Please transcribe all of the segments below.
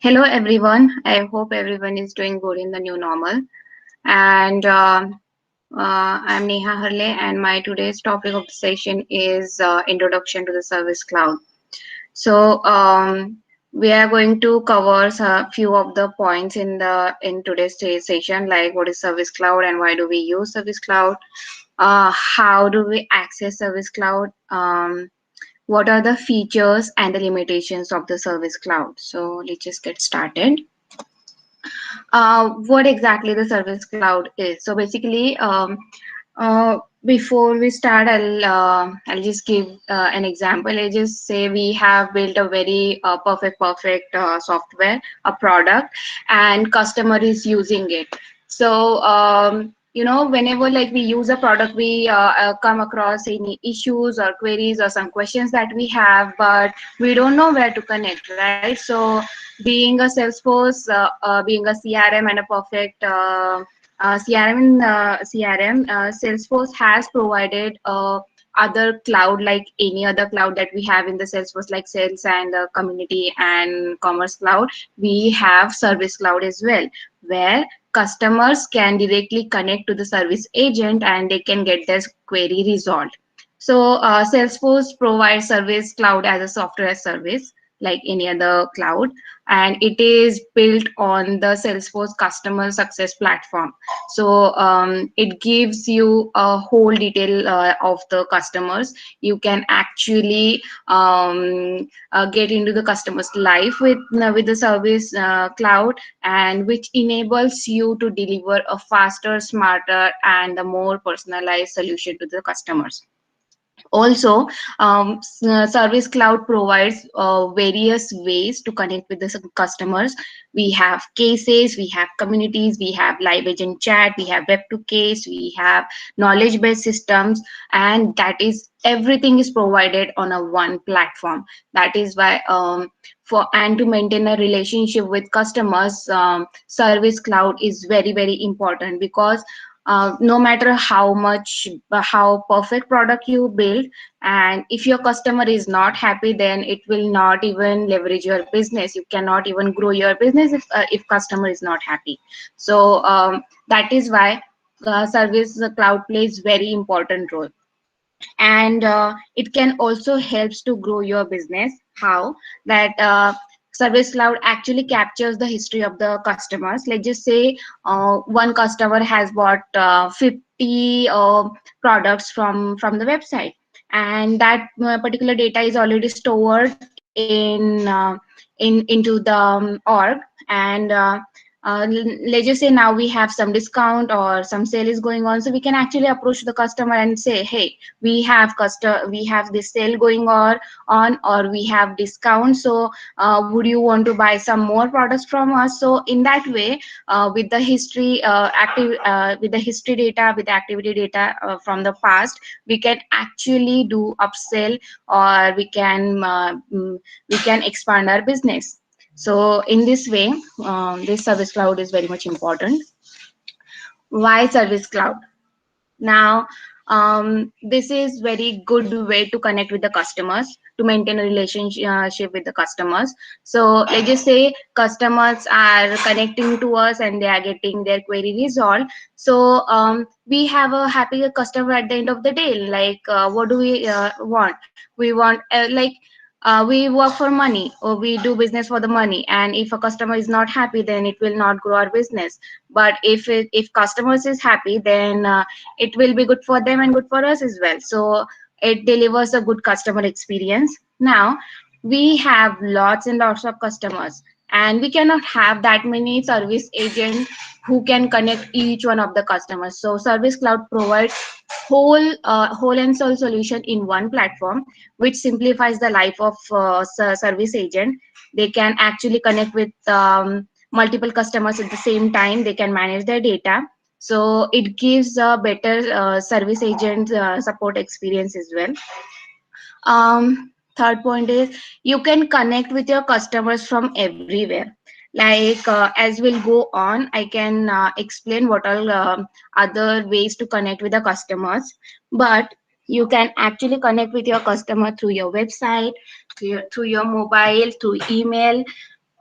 Hello, everyone. I hope everyone is doing good in the new normal. And I'm Neha Harle, and my today's topic of the session is Introduction to the Service Cloud. So we are going to cover a few of the points in today's session, like what is Service Cloud and why do we use Service Cloud? How do we access Service Cloud? What are the features and the limitations of the Service Cloud? So let's just get started. What exactly the Service Cloud is. So basically, before we start, I'll just give an example. I just say we have built a very perfect software, a product, and customer is using it. So whenever like we use a product, we come across any issues or queries or some questions that we have, but we don't know where to connect, right? So being a Salesforce, being a CRM and a perfect CRM, Salesforce has provided other cloud like any other cloud that we have in the Salesforce, like Sales and Community and Commerce Cloud. We have Service Cloud as well, where customers can directly connect to the service agent and they can get their query resolved. So Salesforce provides Service Cloud as a software as service like any other cloud, and it is built on the Salesforce customer success platform. So it gives you a whole detail of the customers. You can actually get into the customer's life with the Service Cloud, and which enables you to deliver a faster, smarter, and a more personalized solution to the customers. Also, Service Cloud provides various ways to connect with the customers. We have cases, we have communities, we have live agent chat, we have web to case, we have knowledge based systems, and that is everything is provided on a one platform. That is why for and to maintain a relationship with customers, Service Cloud is very important, because no matter how much how perfect product you build, and if your customer is not happy, then it will not even leverage your business. You cannot even grow your business if customer is not happy. So that is why Service Cloud plays very important role. And it can also helps to grow your business. How that Service Cloud actually captures the history of the customers. Let's just say one customer has bought 50 products from the website, and that particular data is already stored into the org. And let's just say now we have some discount or some sale is going on, so we can actually approach the customer and say, hey, we have this sale going on, or we have discount, so would you want to buy some more products from us? So in that way, with the history active with the history data, with the activity data from the past, we can actually do upsell, or we can expand our business. So in this way, this Service Cloud is very much important. Why Service Cloud? Now, this is very good way to connect with the customers, to maintain a relationship with the customers. So let's just say customers are connecting to us and they are getting their query resolved. So we have a happy customer at the end of the day. Like what do we want? We want we work for money, or we do business for the money, and if a customer is not happy, then it will not grow our business. But if customers is happy, then it will be good for them and good for us as well. So it delivers a good customer experience. Now we have lots and lots of customers, and we cannot have that many service agents who can connect each one of the customers. So Service Cloud provides whole and sole solution in one platform, which simplifies the life of service agent. They can actually connect with multiple customers at the same time. They can manage their data, so it gives a better service agent support experience as well. Third point is, you can connect with your customers from everywhere. Like as we'll go on, I can explain what all other ways to connect with the customers. But you can actually connect with your customer through your website, through your mobile, through email,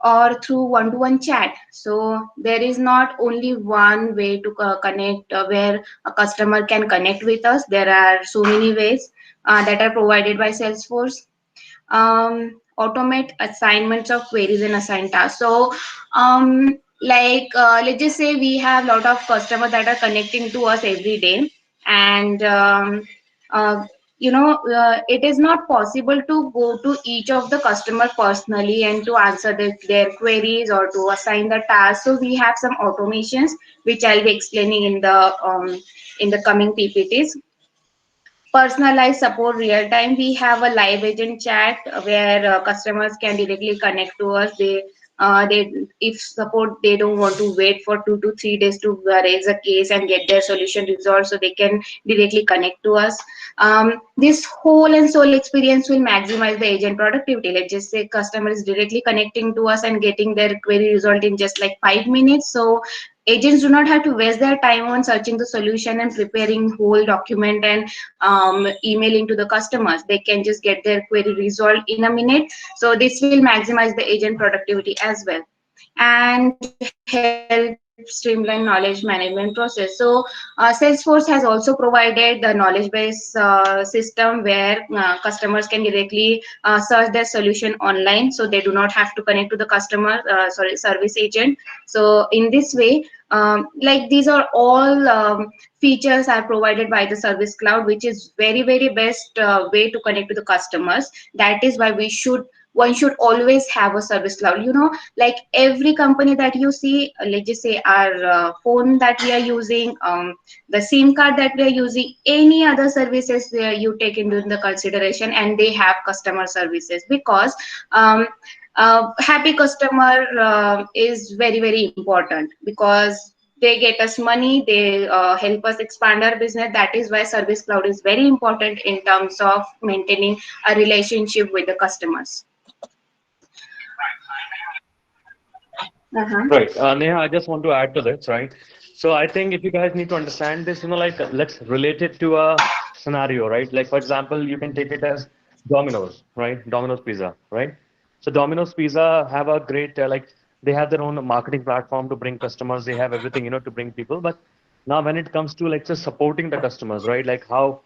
or through one-to-one chat. So there is not only one way to connect where a customer can connect with us. There are so many ways that are provided by Salesforce. Automate assignments of queries and assigned tasks. So let's just say we have a lot of customers that are connecting to us every day, and uh, it is not possible to go to each of the customer personally and to answer their queries or to assign the task. So we have some automations which I'll be explaining in the coming PPTs. Personalized support real time, we have a live agent chat where customers can directly connect to us. They if support they don't want to wait for 2 to 3 days to raise a case and get their solution resolved, so they can directly connect to us. This whole and sole experience will maximize the agent productivity. Let's just say customer is directly connecting to us and getting their query resolved in just like 5 minutes. So agents do not have to waste their time on searching the solution and preparing whole document and emailing to the customers. They can just get their query resolved in a minute. So this will maximize the agent productivity as well, and help streamline knowledge management process. So Salesforce has also provided the knowledge base system where customers can directly search their solution online, so they do not have to connect to the customer service agent. So in this way, like these are all features are provided by the Service Cloud, which is very best way to connect to the customers. That is why one should always have a Service Cloud. Like every company that you see, let's just say our phone that we are using, the SIM card that we are using, any other services you take into the consideration, and they have customer services, because um, happy customer is very important, because they get us money, they help us expand our business. That is why Service Cloud is very important in terms of maintaining a relationship with the customers. Uh-huh. Right. Neha, I just want to add to this, right? So I think if you guys need to understand this, like let's relate it to a scenario, right? Like for example, you can take it as Domino's, right? Domino's Pizza, right? So Domino's Pizza have a great like they have their own marketing platform to bring customers. They have everything, to bring people. But now when it comes to like just supporting the customers, right? Like how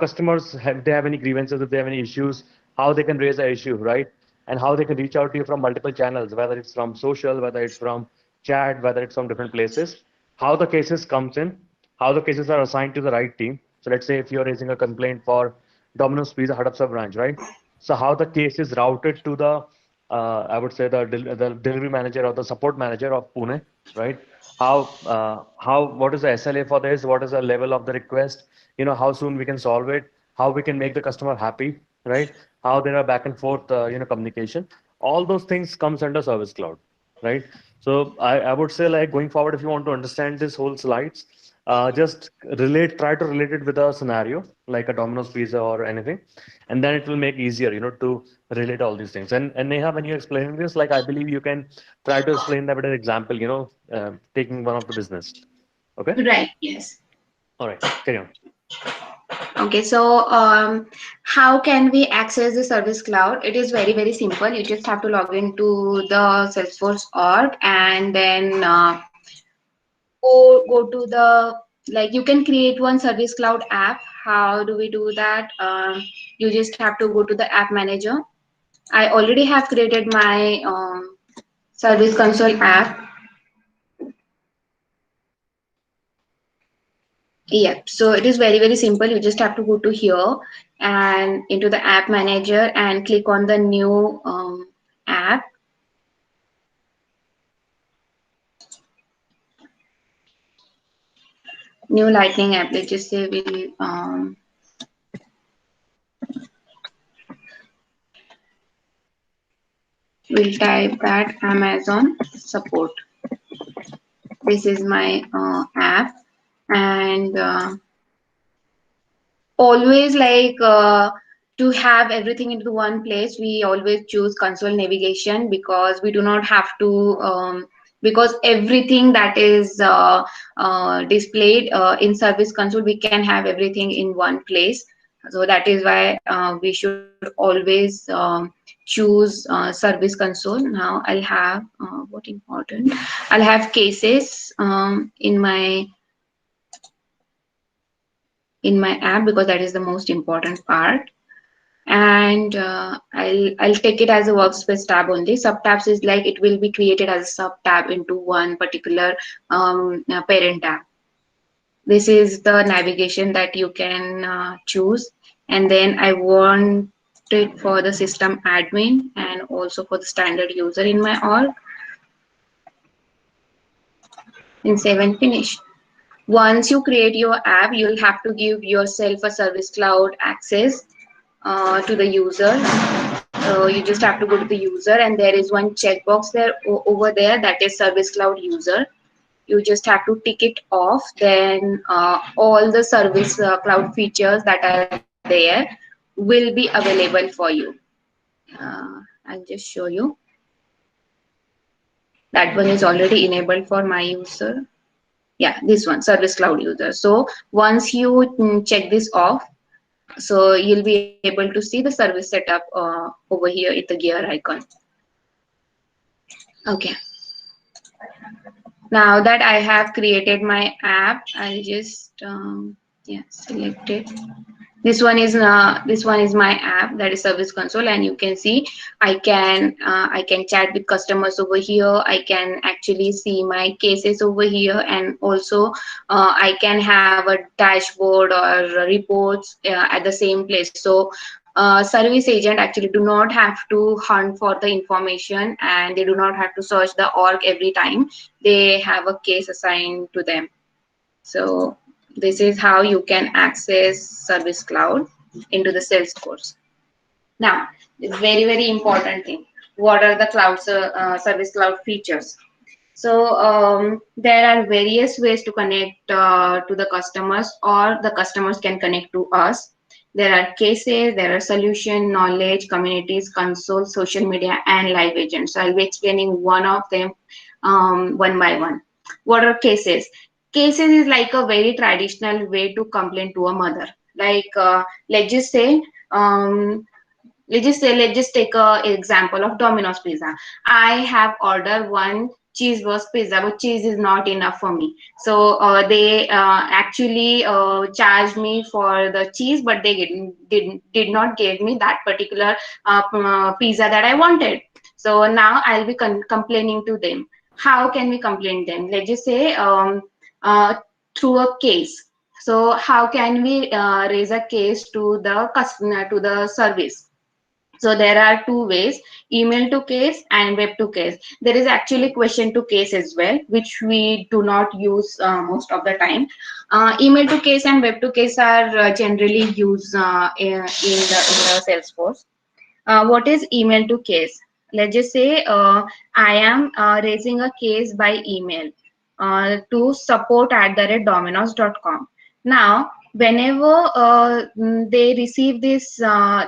customers have they have any grievances, if they have any issues, how they can raise an issue, right? And how they can reach out to you from multiple channels, whether it's from social, whether it's from chat, whether it's from different places, how the cases comes in, how the cases are assigned to the right team. So let's say if you're raising a complaint for Domino's Pizza Hadapsar branch, right? So how the case is routed to the, I would say the delivery manager or the support manager of Pune, right? What is the SLA for this? What is the level of the request? How soon we can solve it? How we can make the customer happy, right? How there are back and forth, communication. All those things comes under Service Cloud, right? So I would say like going forward, if you want to understand this whole slides, just try to relate it with a scenario like a Domino's pizza or anything, and then it will make easier, to relate all these things. And Neha, when you're explaining this, like I believe you can try to explain that with an example, taking one of the business. Okay. Right, yes. All right. Carry on. Okay, so how can we access the Service Cloud? It is very simple. You just have to log into the Salesforce org, and then go to the, like, you can create one Service Cloud app. How do we do that? You just have to go to the app manager. I already have created my Service Console app. Yeah, so it is very simple. You just have to go to here and into the app manager and click on the new app, new Lightning app. Let's just say we'll type that Amazon support. This is my app, and always like to have everything into one place, we always choose console navigation, because we do not have to because everything that is displayed in Service Console, we can have everything in one place. So that is why we should always choose service console. Now I'll have what important, I'll have cases in my app, because that is the most important part. And I'll take it as a workspace tab only. Sub tabs is like it will be created as a sub tab into one particular parent tab. This is the navigation that you can choose. And then I want it for the system admin and also for the standard user in my org. And save and finish. Once you create your app, you'll have to give yourself a Service Cloud access to the user. You just have to go to the user, and there is one checkbox there over there, that is Service Cloud user. You just have to tick it off. Then all the Service Cloud features that are there will be available for you. I'll just show you. That one is already enabled for my user. Yeah, this one, Service Cloud user. So once you check this off, so you'll be able to see the service setup over here in the gear icon. Okay. Now that I have created my app, I'll just yeah, select it. This one is my app, that is Service Console, and you can see I can chat with customers over here. I can actually see my cases over here, and also I can have a dashboard or reports at the same place. So service agent actually do not have to hunt for the information, and they do not have to search the org every time. They have a case assigned to them. So this is how you can access Service Cloud into the Salesforce. Now, the very, very important thing. What are the Service Cloud features? So there are various ways to connect to the customers, or the customers can connect to us. There are cases, there are solution, knowledge, communities, console, social media, and live agents. So I'll be explaining one of them one by one. What are cases? Cases is like a very traditional way to complain to a mother. Like let's just say let's just take a example of Domino's pizza. I have ordered one cheeseburger pizza, but cheese is not enough for me. So they actually charged me for the cheese, but they did not give me that particular pizza that I wanted. So now I'll be complaining to them. How can we complain them? Let's just say uh, through a case. So how can we raise a case to the customer, to the service? So there are two ways: email to case and web to case. There is actually question to case as well, which we do not use most of the time. Email to case and web to case are generally used in the Salesforce. What is email to case? Let's just say I am raising a case by email to support@domino's.com. Now, whenever they receive this,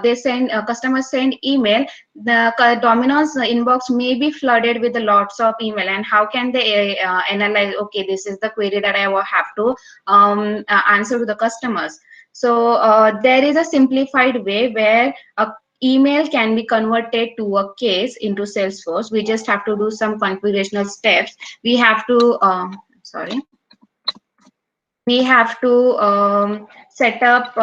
they send customers send email. The Domino's inbox may be flooded with lots of email, and how can they analyze? Okay, this is the query that I will have to answer to the customers. So there is a simplified way where a email can be converted to a case into Salesforce. We just have to do some configurational steps. We have to sorry we have to set up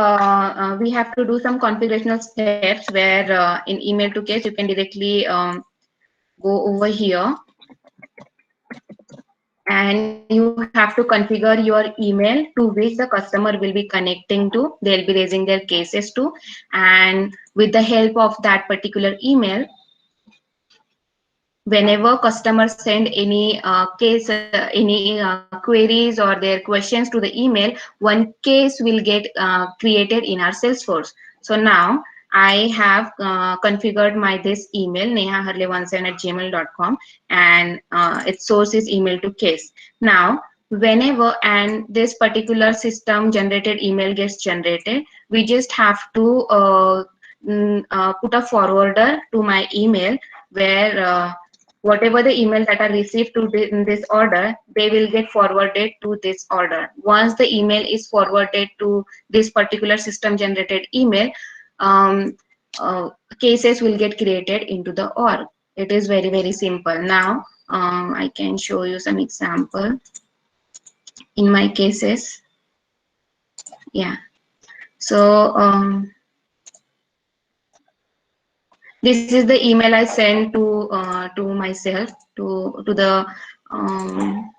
we have to do some configurational steps where in email to case you can directly go over here, and you have to configure your email to which the customer will be connecting to, they'll be raising their cases to. And with the help of that particular email, whenever customers send any queries or their questions to the email, one case will get created in our Salesforce. So now I have configured my this email nehaharle17@gmail.com, and its source is email to case. Now whenever and this particular system generated email gets generated, we just have to put a forwarder to my email, where whatever the email that are received to in this order, they will get forwarded to this order. Once the email is forwarded to this particular system generated email, um, uh, cases will get created into the org. It is very, very simple. Now I can show you some example in my cases. Yeah. So this is the email I sent to myself, to the um,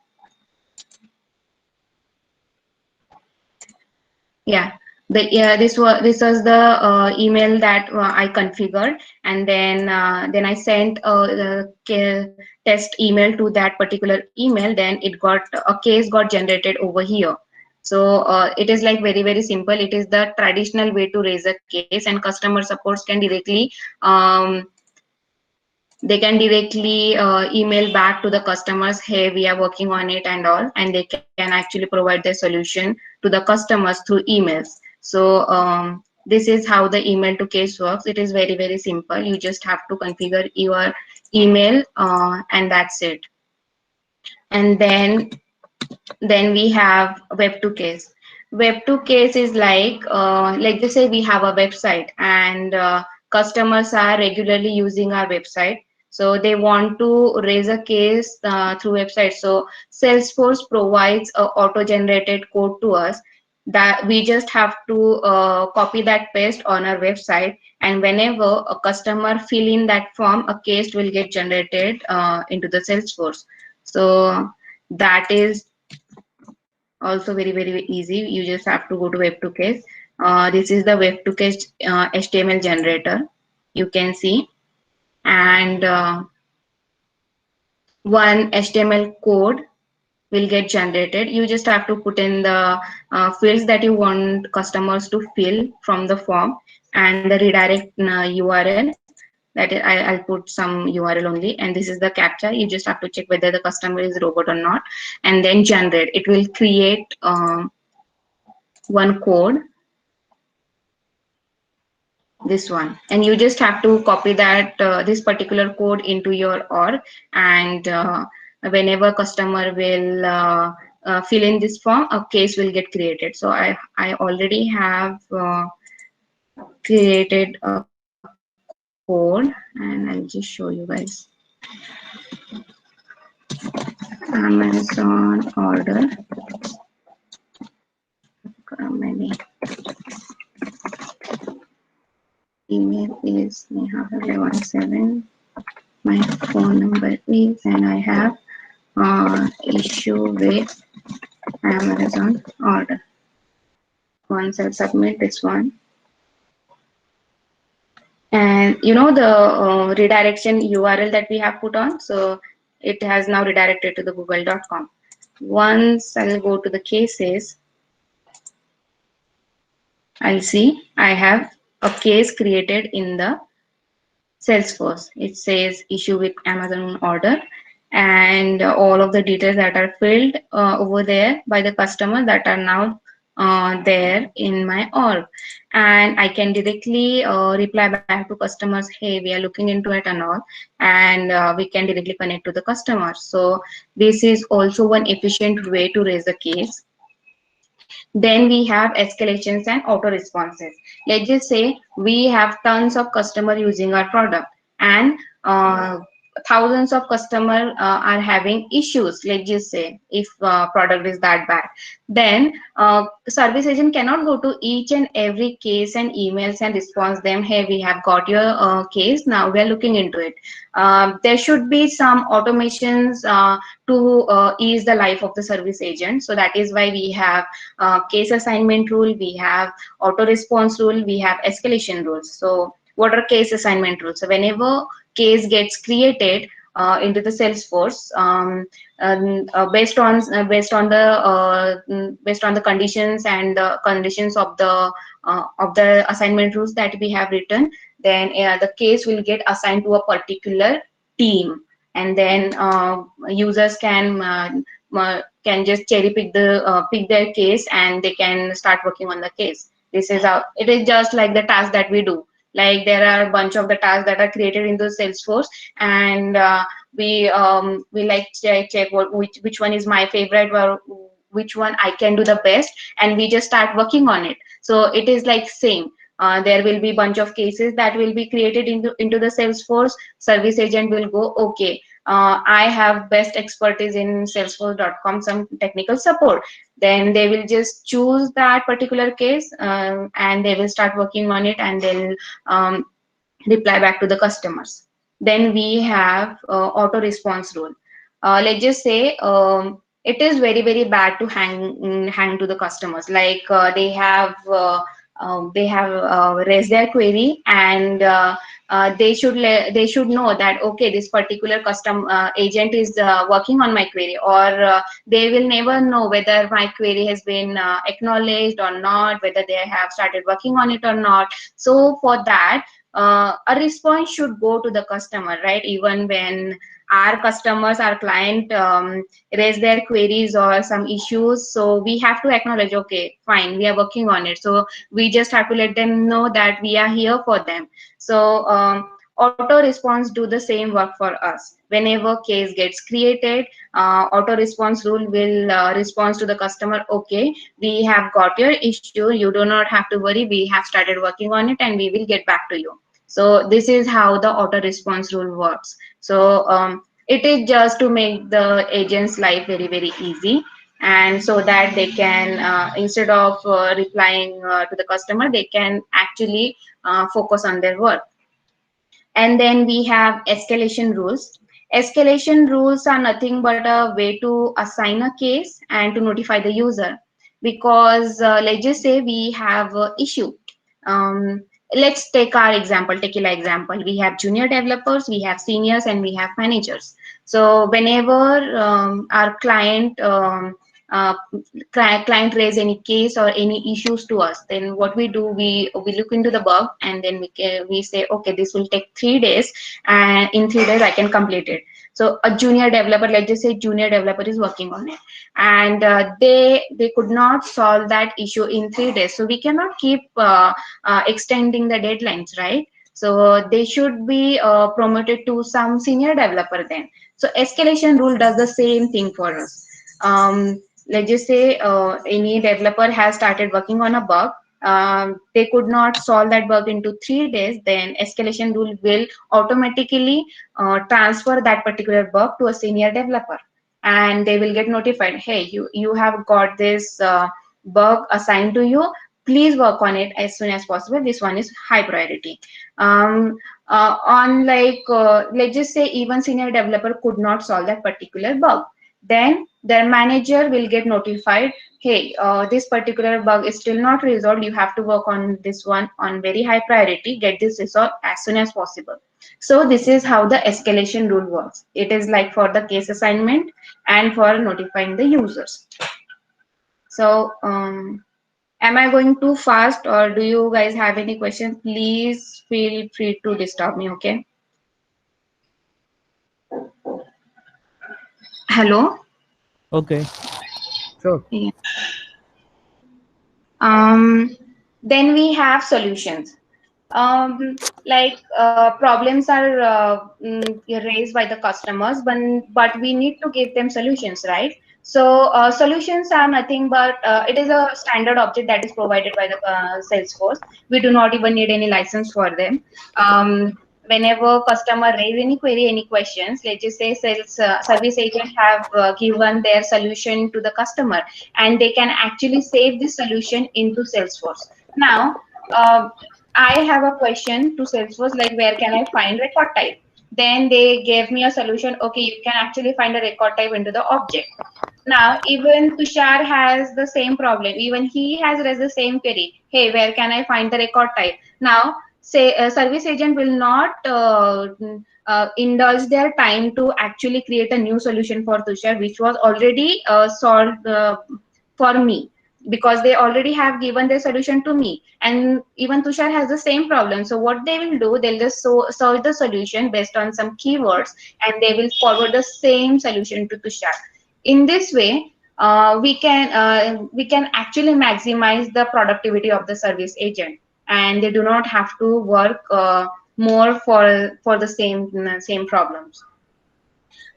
yeah, this was the email that I configured, and then I sent the test email to that particular email. Then it got a case got generated over here. So it is like very, very simple. It is the traditional way to raise a case, and customer supports can directly um, email back to the customers, hey, we are working on it and all, and they can actually provide their solution to the customers through emails. So this is how the email to case works. It is very, very simple. You just have to configure your email, and that's it. And then we have web to case. Web to case is like just say we have a website, and customers are regularly using our website, so they want to raise a case through website. So Salesforce provides a auto generated code to us, that we just have to copy that paste on our website, and whenever a customer fill in that form, a case will get generated into the Salesforce. So that is also very, very easy. You just have to go to web to case. This is the web to case HTML generator, you can see, and one HTML code will get generated. You just have to put in the fields that you want customers to fill from the form, and the redirect URL. That is, I'll put some URL only, and this is the captcha. You just have to check whether the customer is robot or not, and then generate. It will create one code, this one, and you just have to copy that this particular code into your org, and whenever customer will fill in this form, a case will get created. So I already have created a code, and I'll just show you guys. Amazon order, maybe email is neha517, my phone number is, and I have issue with Amazon order. Once I submit this one, and you know the redirection URL that we have put on, so it has now redirected to the google.com. Once I'll go to the cases, I'll see I have a case created in the Salesforce. It says issue with Amazon order, and all of the details that are filled over there by the customer that are now there in my org, and I can directly reply back to customers, hey, we are looking into it and all, and we can directly connect to the customer. So this is also one efficient way to raise a case. Then we have escalations and auto responses. Let's just say we have tons of customer using our product, and thousands of customer are having issues. Let's just say if product is that bad, then service agent cannot go to each and every case and emails and respond them, hey, we have got your case, now we are looking into it. There should be some automations to ease the life of the service agent. So that is why we have case assignment rule, we have auto response rule, we have escalation rules. So what are case assignment rules? So whenever case gets created into the Salesforce, based on the conditions and the conditions of the assignment rules that we have written, then the case will get assigned to a particular team, and then users can just cherry pick pick their case, and they can start working on the case. This is how it is, just like the task that we do. Like there are a bunch of the tasks that are created in the Salesforce, and we like check which one is my favorite, or which one I can do the best, and we just start working on it. So it is like same. There will be bunch of cases that will be created into the Salesforce. Service agent will go, okay, I have best expertise in Salesforce.com, some technical support. Then they will just choose that particular case, and they will start working on it, and they'll um, reply back to the customers. Then we have auto response rule. Let's just say it is very bad to hang to the customers. Like they have raised their query, and they should know that, okay, this particular custom agent is working on my query, or they will never know whether my query has been acknowledged or not, whether they have started working on it or not. So for that, a response should go to the customer, right? Even when our customers, our client raise their queries or some issues, so we have to acknowledge, okay, fine, we are working on it. So we just have to let them know that we are here for them. So auto response do the same work for us. Whenever case gets created, auto response rule will respond to the customer, okay, we have got your issue, you do not have to worry, we have started working on it, and we will get back to you. So this is how the auto response rule works. So it is just to make the agent's life very easy, and so that they can instead of replying to the customer, they can actually focus on their work. And then we have escalation rules. Escalation rules are nothing but a way to assign a case and to notify the user. Because let's just say we have an issue. Um, let's take our example, tequila example. We have junior developers, we have seniors, and we have managers. So whenever our uh, client raise any case or any issues to us, then what we do, we look into the bug, and then we say, okay, this will take 3 days, and in 3 days I can complete it. So a junior developer, let's just say junior developer is working on it, and they could not solve that issue in 3 days. So we cannot keep extending the deadlines, right? So they should be promoted to some senior developer then. So escalation rule does the same thing for us. Let's just say any developer has started working on a bug. They could not solve that bug into 3 days, then escalation rule will automatically transfer that particular bug to a senior developer, and they will get notified, hey, you have got this bug assigned to you, please work on it as soon as possible, this one is high priority. On like let's just say even senior developer could not solve that particular bug, then their manager will get notified, hey, this particular bug is still not resolved, you have to work on this one on very high priority, get this resolved as soon as possible. So this is how the escalation rule works. It is like for the case assignment and for notifying the users. So am I going too fast, or do you guys have any questions? Please feel free to disturb me, okay? Hello? Okay. Sure. Yeah. Um, then we have solutions. Like problems are raised by the customers, but we need to give them solutions, right? So solutions are nothing but it is a standard object that is provided by the Salesforce. We do not even need any license for them. Whenever customer raise any query, any questions, let's just say sales service agent have given their solution to the customer, and they can actually save this solution into Salesforce. Now, uh, I have a question to Salesforce, like where can I find record type? Then they gave me a solution. Okay, you can actually find a record type into the object. Now, even Tushar has the same problem. Even he has raised the same query. Hey, where can I find the record type? Now, say a service agent will not indulge their time to actually create a new solution for Tushar, which was already solved for me, because they already have given their solution to me, and even Tushar has the same problem. So what they will do, they'll just search the solution based on some keywords, and they will forward the same solution to Tushar. In this way, we can actually maximize the productivity of the service agent, and they do not have to work more for the same problems.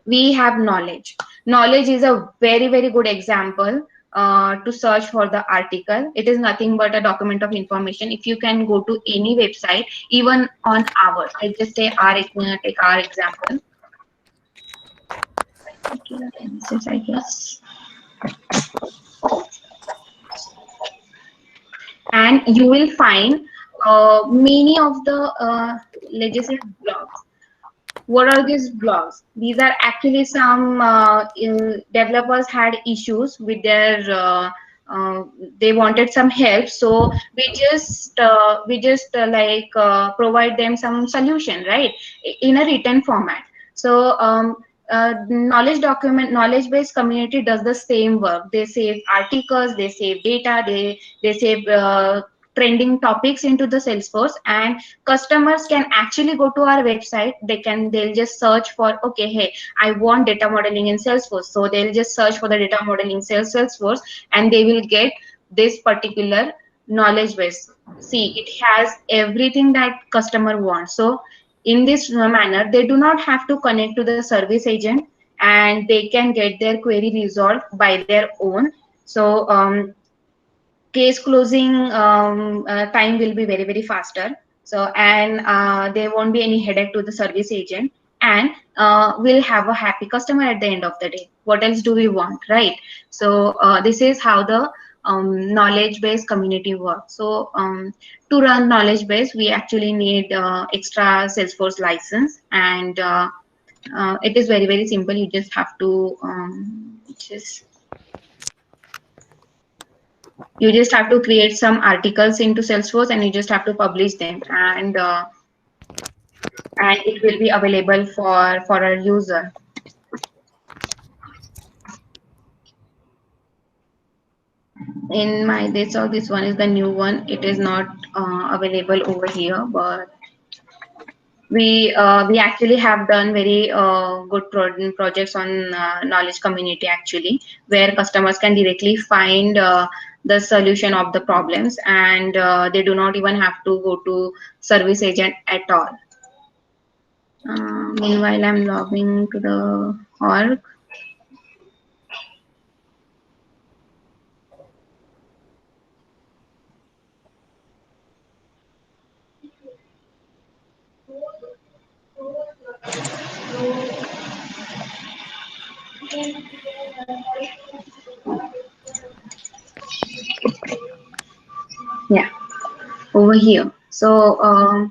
we have knowledge. Knowledge is a very, very good example to search for the article. It is nothing but a document of information. If you can go to any website, even on ours, let's just say take our example. I guess. And you will find many of the let's just say blogs. What are these blogs? These are actually some developers had issues with their uh, they wanted some help, so we just provide them some solution, right, in a written format. So knowledge based community does the same work. They save articles, they save data, they save trending topics into the Salesforce, and customers can actually go to our website. They'll just search for, okay, hey, I want data modeling in Salesforce, so they'll just search for the data modeling Salesforce, and they will get this particular knowledge base. See, it has everything that customer wants. So in this manner, they do not have to connect to the service agent, and they can get their query resolved by their own. So case closing time will be very, very faster. So, and there won't be any headache to the service agent, and we'll have a happy customer at the end of the day. What else do we want, right? So this is how the knowledge based community works. So to run knowledge base, we actually need extra Salesforce license, and it is very, very simple. You just have to create some articles into Salesforce, and you just have to publish them, and it will be available for a user. In my this one is the new one. It is not available over here, but we actually have done very good projects on knowledge community actually, where customers can directly find the solution of the problems, and they do not even have to go to service agent at all. Meanwhile, I'm logging to the org. Yeah, over here. So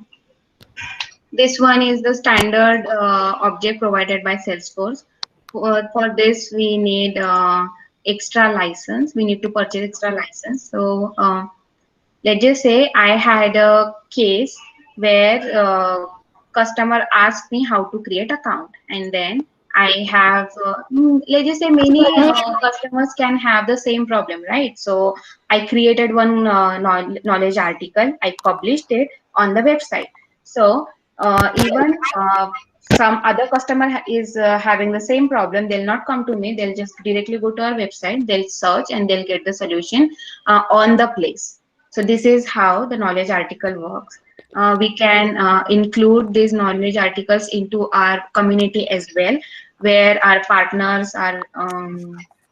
this one is the standard object provided by Salesforce. For this, we need extra license. We need to purchase extra license. So let's just say I had a case where customer asked me how to create account, and then I have let's just say many customers can have the same problem, right? So I created one knowledge article, I published it on the website. So even some other customer is having the same problem, they'll not come to me, they'll just directly go to our website, they'll search, and they'll get the solution on the place. So this is how the knowledge article works. We can include these knowledge articles into our community as well, where our partners, our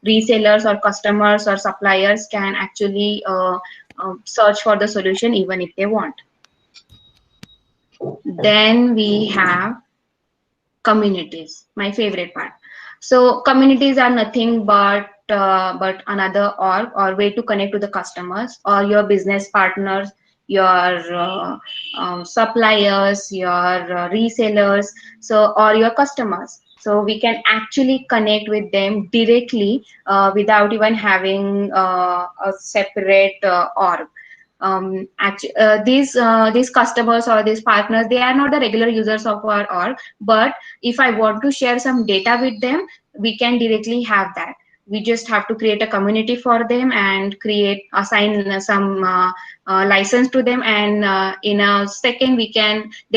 resellers or customers or suppliers can actually search for the solution even if they want. Then we have communities, my favorite part. So communities are nothing but another org or way to connect to the customers or your business partners, your suppliers, your resellers, so or your customers. So we can actually connect with them directly without even having a separate org. These customers or these partners, they are not the regular users of our org, but if I want to share some data with them, we can directly have that. We just have to create a community for them and assign some license to them, and in a second they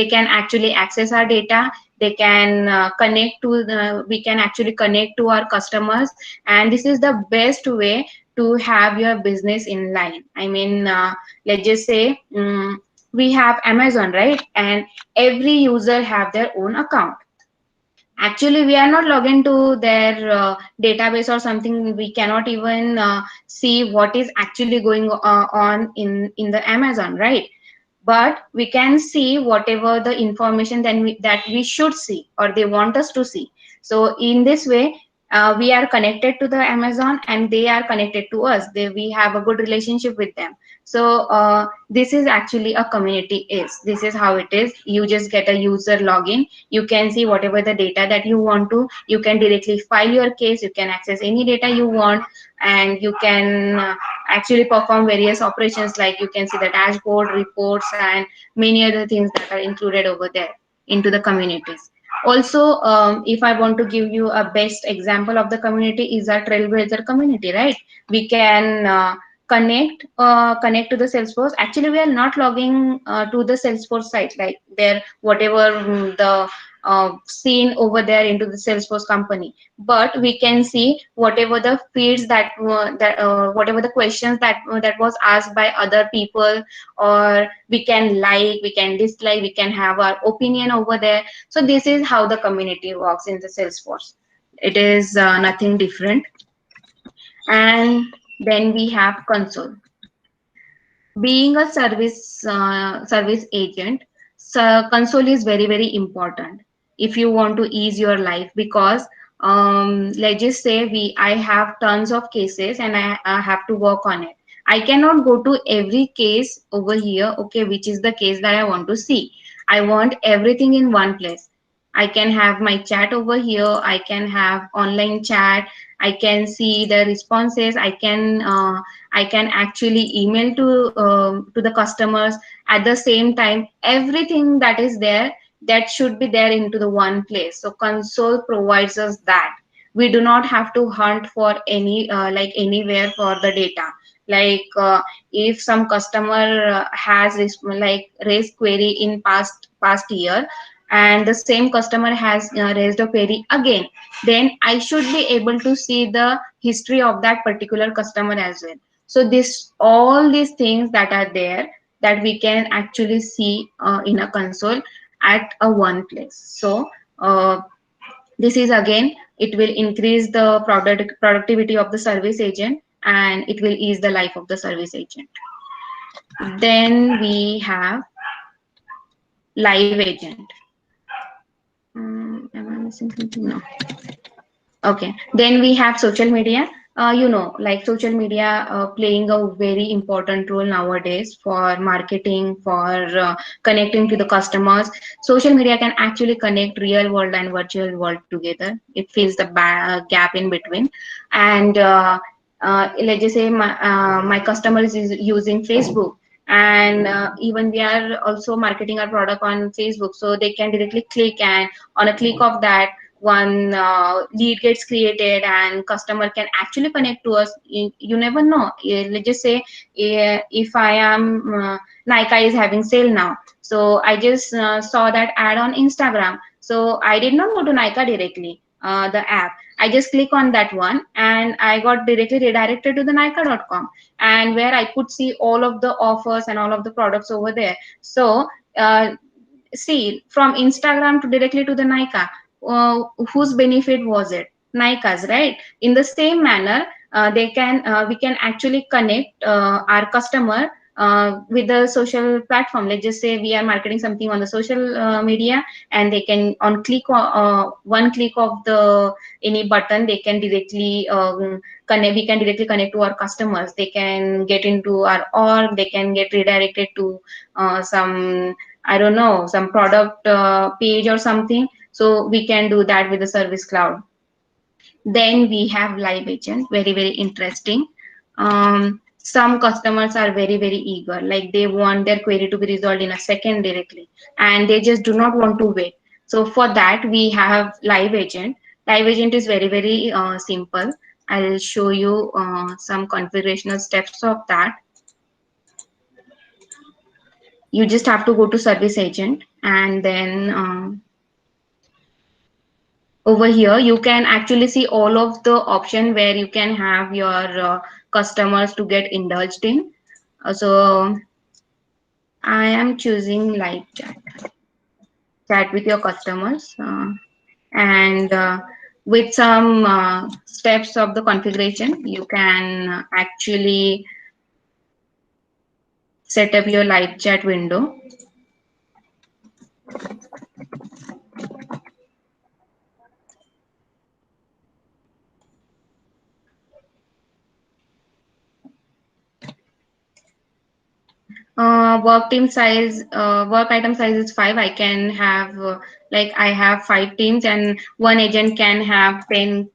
can actually access our data. They can we can actually connect to our customers, and this is the best way to have your business in line. I mean, let's just say we have Amazon, right? And every user have their own account, Actually, we are not logged into their database or something. We cannot even see what is actually going on in the Amazon, right? But we can see whatever the information that we should see or they want us to see. So in this way, we are connected to the Amazon and they are connected to us. We have a good relationship with them. So this is actually a community is. This is how it is. You just get a user login. You can see whatever the data that you want to. You can directly file your case. You can access any data you want, and you can actually perform various operations, like you can see the dashboard reports and many other things that are included over there into the communities. Also, if I want to give you a best example of the community is our Trailblazer community, right? We can connect to the Salesforce. Actually, we are not logging to the Salesforce site, like there whatever the seen over there into the Salesforce company, but we can see whatever the fields whatever the questions that was asked by other people, or we can like, we can dislike, we can have our opinion over there. So this is how the community works in the Salesforce. It is nothing different. And then we have console. Being a service agent, so console is very important if you want to ease your life, because let's just say I have tons of cases and I have to work on it. I cannot go to every case over here, okay, which is the case that I want to see. I want everything in one place. I can have my chat over here, I can have online chat, I can see the responses, I can actually email to the customers. At the same time, everything that is there, that should be there into the one place. So console provides us that. We do not have to hunt for any like anywhere for the data. Like if some customer has like raised query in past year, and the same customer has raised a query again, then I should be able to see the history of that particular customer as well. So this, all these things that are there, that we can actually see in a console at a one place. So this is again, it will increase the productivity of the service agent, and it will ease the life of the service agent. Then we have live agent. Am I missing something? No. Okay, then we have social media. Like social media playing a very important role nowadays for marketing, for connecting to the customers. Social media can actually connect real world and virtual world together. It fills the gap in between. And let's just say my customer is using Facebook, and even we are also marketing our product on Facebook, so they can directly click, and on a click of that, one lead gets created and customer can actually connect to us. You never know. Let's just say if I am Nykaa is having sale now, so I just saw that ad on Instagram, so I did not go to Nykaa directly, the app. I just click on that one and I got directly redirected to the Nykaa.com, and where I could see all of the offers and all of the products over there. So see, from Instagram to directly to the Nykaa, whose benefit was it? Nykaa's, right? In the same manner, we can actually connect our customer with the social platform. Let's just say we are marketing something on the social media, and they can on one click of the any button, they can directly connect. We can directly connect to our customers. They can get into our org. They can get redirected to some, I don't know, some product page or something. So we can do that with the Service Cloud. Then we have live agent, very interesting. Some customers are very eager, like they want their query to be resolved in a second directly, and they just do not want to wait. So for that, we have live agent. Live agent is very simple. I'll show you some configurational steps of that. You just have to go to service agent, and then over here you can actually see all of the option where you can have your customers to get indulged in. So I am choosing live chat with your customers. And with some steps of the configuration, you can actually set up your live chat window. Work team size, work item size is 5. I can have like I have 5 teams, and one agent can have 10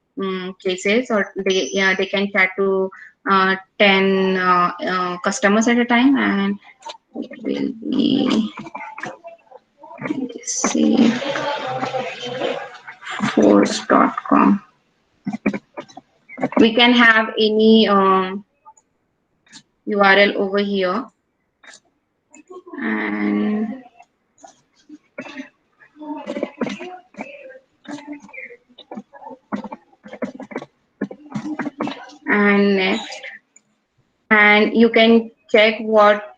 cases, or they can chat to 10 customers at a time, and it will be, let's see, force.com. We can have any URL over here, and next, and you can check what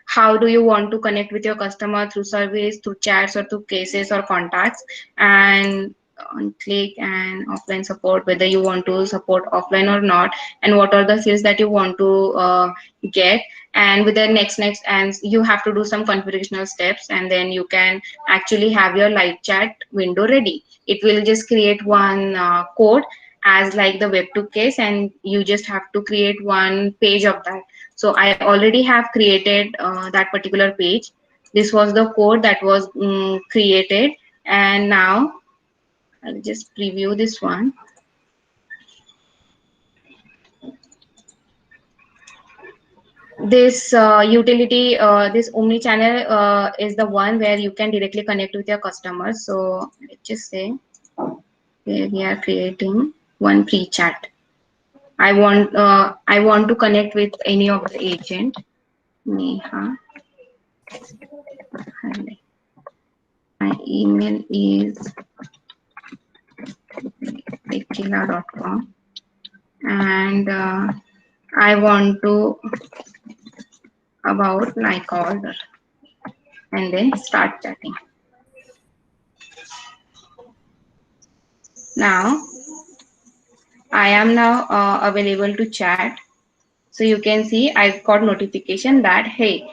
how do you want to connect with your customer, through service, through chats, or through cases or contacts, and on click and offline support, whether you want to support offline or not, and what are the fields that you want to get. And with the next, and you have to do some configurational steps, and then you can actually have your live chat window ready. It will just create one code as like the web2 case, and you just have to create one page of that. So I already have created that particular page. This was the code that was created, and now I'll just preview this one. This utility, this omni-channel is the one where you can directly connect with your customers. So let's just say we are creating one pre-chat. I want to connect with any of the agent. Neha. My email is tequila.com, and I want to about like order, and then start chatting. Now I am now available to chat. So you can see I got notification that, hey,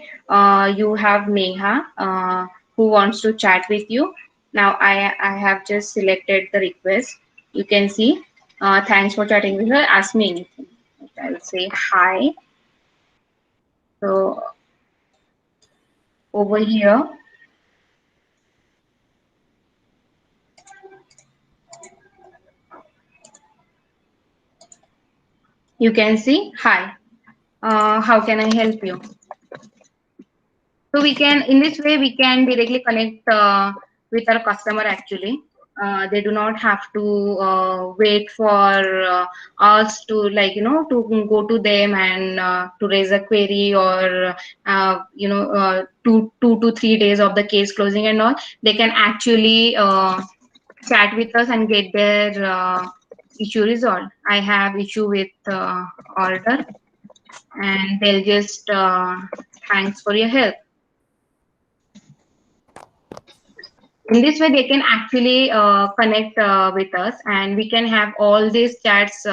you have Neha who wants to chat with you. Now I have just selected the request. You can see, thanks for chatting with her. Ask me anything. I'll say hi. So over here, you can see hi. How can I help you? So we can, in this way, we can directly connect with our customer actually. They do not have to wait for us to, like, to go to them and to raise a query, or two to 3 days of the case closing and all. They can actually chat with us and get their issue resolved. I have issue with order, and they'll just thanks for your help. In this way, they can actually connect with us, and we can have all these chats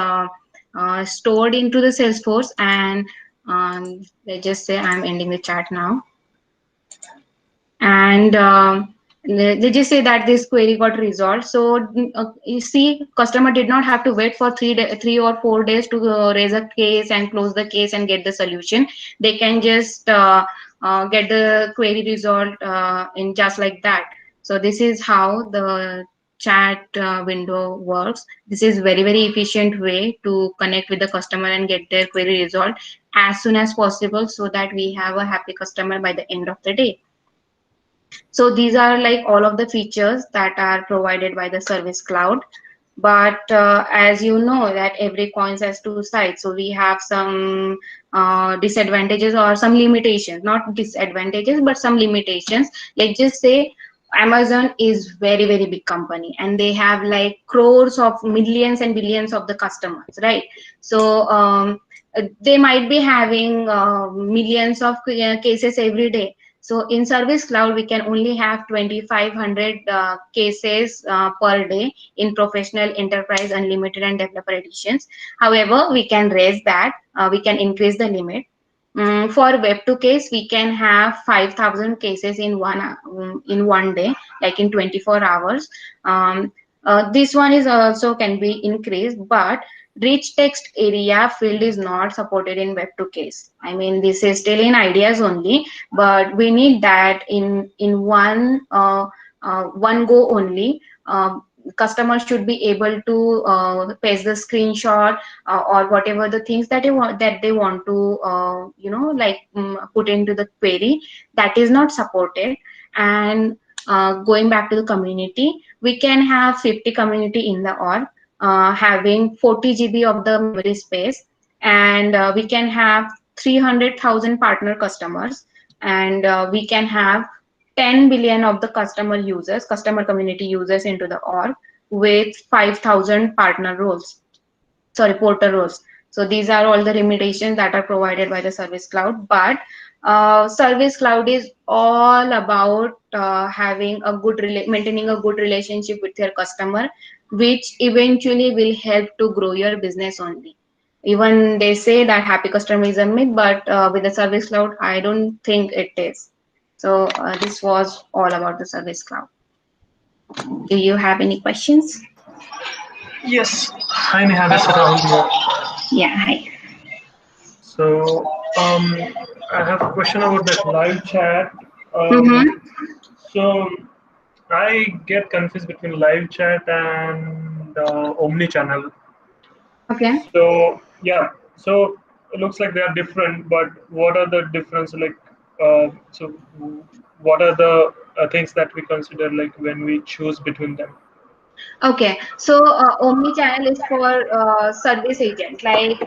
stored into the Salesforce. And let's just say I'm ending the chat now, and they just say that this query got resolved. So you see, customer did not have to wait for 3 or 4 days to raise a case and close the case and get the solution. They can just get the query resolved in just like that. So this is how the chat window works. This is very, very efficient way to connect with the customer and get their query resolved as soon as possible, so that we have a happy customer by the end of the day. So these are like all of the features that are provided by the Service Cloud. But as you know, that every coin has two sides. So we have some disadvantages or some limitations, not disadvantages, but some limitations. Let's just say Amazon is very, very big company, and they have like crores of millions and billions of the customers, right? So they might be having millions of cases every day. So in Service Cloud, we can only have 2,500 cases per day in professional, enterprise, unlimited, and developer editions. However, we can raise that. We can increase the limit. For Web2 case, we can have 5,000 cases in one day, like in 24 hours. This one is also can be increased, but rich text area field is not supported in Web2 case. I mean, this is still in ideas only, but we need that in one go only. Customer should be able to paste the screenshot or whatever the things that they want to like put into the query. That is not supported. And going back to the community, we can have 50 community in the org, having 40 GB of the memory space, and we can have 300,000 partner customers, and we can have 10 billion of the customer community users into the org with 5,000 partner roles, sorry, porter roles. So these are all the limitations that are provided by the Service Cloud. But Service Cloud is all about maintaining a good relationship with your customer, which eventually will help to grow your business only. Even they say that happy customer is a myth, but with the Service Cloud, I don't think it is. So this was all about the Service Cloud. Do you have any questions? Yes. Hi Neha, this is Rahul here. Yeah, hi. So I have a question about that live chat. Mm-hmm. So I get confused between live chat and omni-channel. Okay. So yeah, so it looks like they are different, but what are the difference? Like, so what are the things that we consider like when we choose between them? Okay, so omni-channel is for service agent, like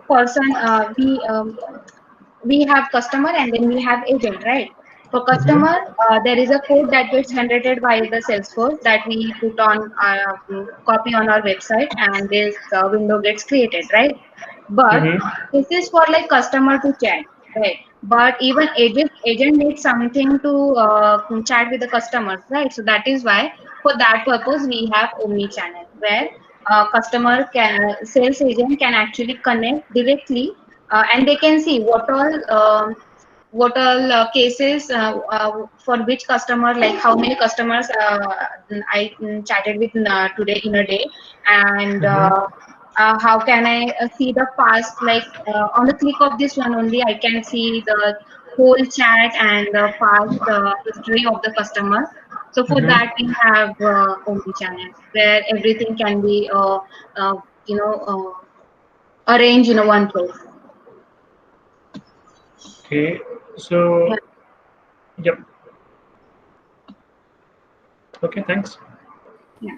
person. We have customer and then we have agent, right? For customer, Mm-hmm. there is a code that gets generated by the Salesforce that we put on copy on our website, and this window gets created, right? But Mm-hmm. this is for like customer to chat, right? But even agent needs something to chat with the customers, right? So that is why for that purpose we have omni channel, where customer can sales agent can actually connect directly, and they can see what all cases for which customer, like how many customers I chatted with today in a day, and Mm-hmm. how can I see the past, like on the click of this one only I can see the whole chat and the past history of the customer. So for that Mm-hmm. we have omni channel, where everything can be uh, you know arranged in a one place. Okay. Yeah. So yep. Okay. Thanks. Yeah.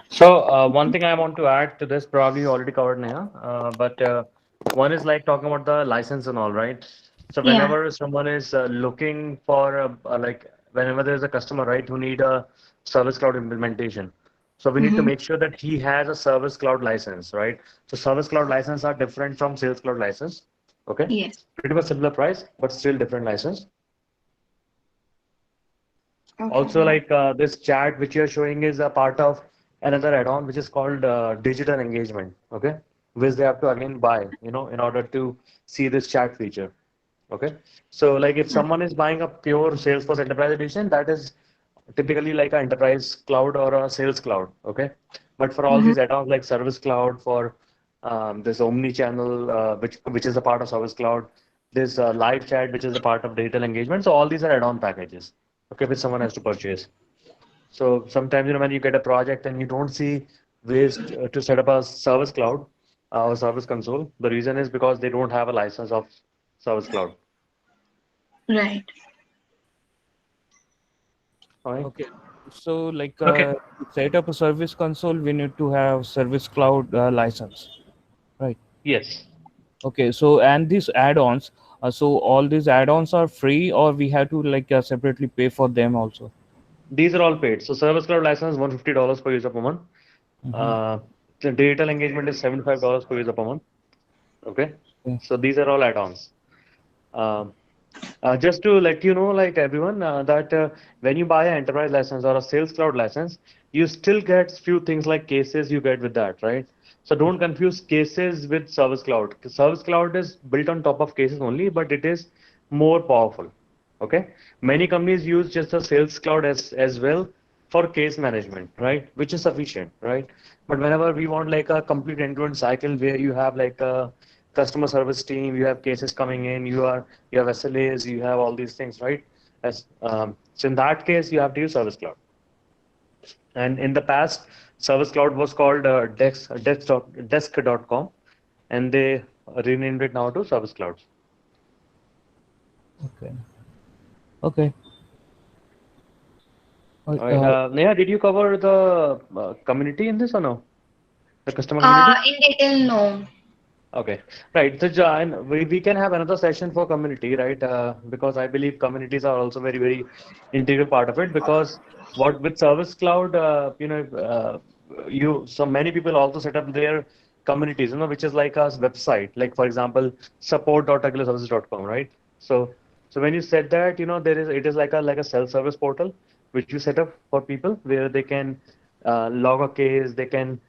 So one thing I want to add to this, probably you already covered, Neha, but one is like talking about the license and all, right? So Yeah. whenever someone is looking for like whenever there's a customer, right, who need a Service Cloud implementation, so we need to Mm-hmm. make sure that he has a Service Cloud license, right? So Service Cloud license are different from Sales Cloud license. Okay, Yes. pretty much similar price, but still different license. Okay. Also, like this chat which you're showing is a part of another add-on which is called digital engagement. Okay, which they have to again buy, in order to see this chat feature. Okay, so like if someone is buying a pure Salesforce Enterprise Edition, that is typically like an Enterprise Cloud or a Sales Cloud. Okay, but for all Mm-hmm. these add-ons like Service Cloud, for this Omni-channel, which is a part of Service Cloud, this live chat, which is a part of digital engagement. So all these are add-on packages. Okay, which someone has to purchase. So sometimes, when you get a project and you don't see ways to set up a Service Cloud or Service Console, the reason is because they don't have a license of Service Cloud. Right. All right. Okay. So, like, Okay. to set up a service console, we need to have Service Cloud license, right? Yes. Okay. So, and these add-ons, so all these add-ons are free, or we have to like separately pay for them also? These are all paid. So Service Cloud license $150 per user per month. The digital engagement is $75 per user per month. Okay, Okay. so these are all add-ons. Um, just to let you know, like everyone, that when you buy an enterprise license or a Sales Cloud license, you still get few things like cases you get with that, right? So don't confuse cases with Service Cloud. Service Cloud is built on top of cases only, but it is more powerful. Okay, many companies use just the Sales Cloud as well for case management, right? Which is sufficient, right? But whenever we want like a complete end-to-end cycle where you have like a customer service team, you have cases coming in, you have SLAs, you have all these things, right? So in that case, you have to use Service Cloud. And in the past, Service Cloud was called desk.com, and they renamed it now to Service Cloud. Okay. Okay. All right, Neha, did you cover the community in this or no? The customer community? In detail, no. Okay, right. So, John, we can have another session for community, right? Because I believe communities are also very, very integral part of it. Because what with Service Cloud, so many people also set up their communities, which is like a website, like for example, support.agileservices.com, right? So when you said that, it is like a self-service portal which you set up for people where they can log a case, they can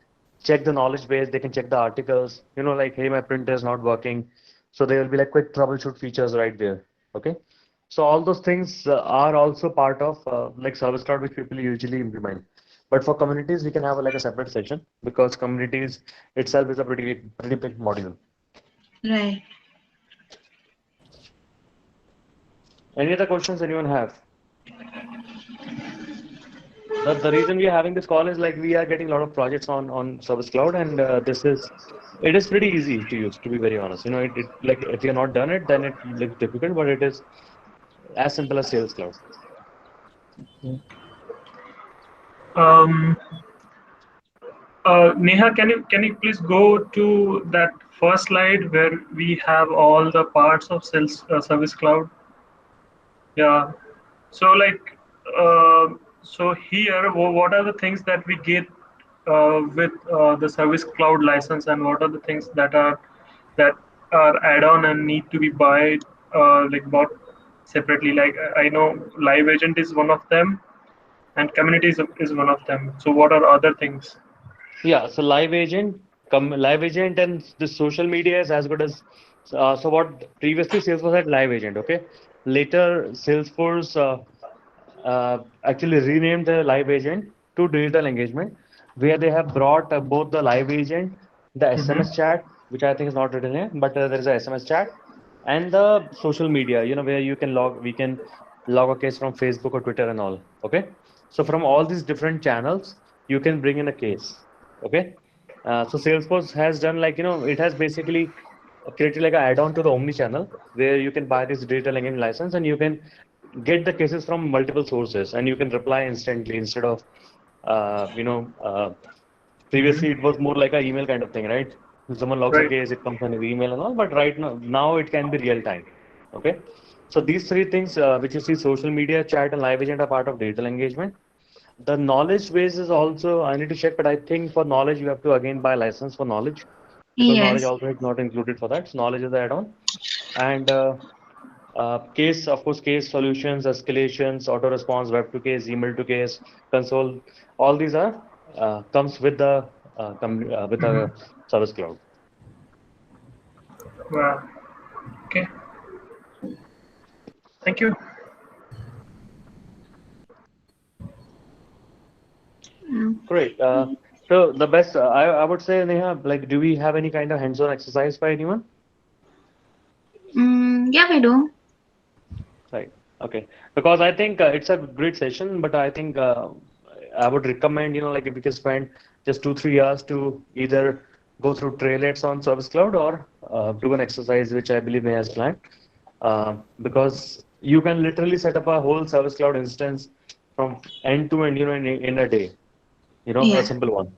check the knowledge base, they can check the articles, like, hey, my printer is not working. So there will be like quick troubleshoot features right there. Okay. So all those things are also part of like Service Cloud, which people usually implement. But for communities, we can have like a separate session because communities itself is a pretty big module. Right. Any other questions anyone have? The reason we are having this call is like we are getting a lot of projects on Service Cloud, and it is pretty easy to use, to be very honest. It like if you're not done it, then it looks difficult, but it is as simple as Sales Cloud. Um, Neha, can you please go to that first slide where we have all the parts of Sales Service Cloud? Yeah. So like, so here, what are the things that we get with the Service Cloud license, and what are the things that are add-on and need to be bought separately? Like I know Live Agent is one of them, and Community is one of them. So what are other things? Yeah, so Live Agent and the social media is as good as. So what previously Salesforce had Live Agent, okay? Later Salesforce actually renamed the Live Agent to Digital Engagement, where they have brought both the Live Agent, the SMS Mm-hmm. chat, which I think is not written here, but there is a SMS chat, and the social media, where we can log a case from Facebook or Twitter and all. Okay, so from all these different channels, you can bring in a case. Okay, so Salesforce has done like it has basically created like an add-on to the Omni channel where you can buy this digital engagement license and you can get the cases from multiple sources and you can reply instantly instead of uh, you know uh, previously it Mm-hmm. was more like a email kind of thing, right? If someone logs a Right. case, it comes on your email and all, but right now it can be real time. Okay, so these three things which you see, social media, chat, and live agent, are part of digital engagement. The knowledge base is also, I need to check, but I think for knowledge you have to again buy license for knowledge because knowledge Yes. also is not included for that. So knowledge is the add-on. And case, of course, case solutions, escalations, auto response, web to case, email to case, console, all these are comes with the Mm-hmm. service cloud. Wow. Okay. Thank you. Mm. Great. So the best, I would say, Neha, like, do we have any kind of hands-on exercise by anyone? Yeah, we do. Right. Okay. Because I think it's a great session, but I think I would recommend, like if you can spend just 2, 3 hours to either go through trailheads on Service Cloud or do an exercise, which I believe Neha has planned. Because you can literally set up a whole Service Cloud instance from end to end, in a day, a Yeah. simple one.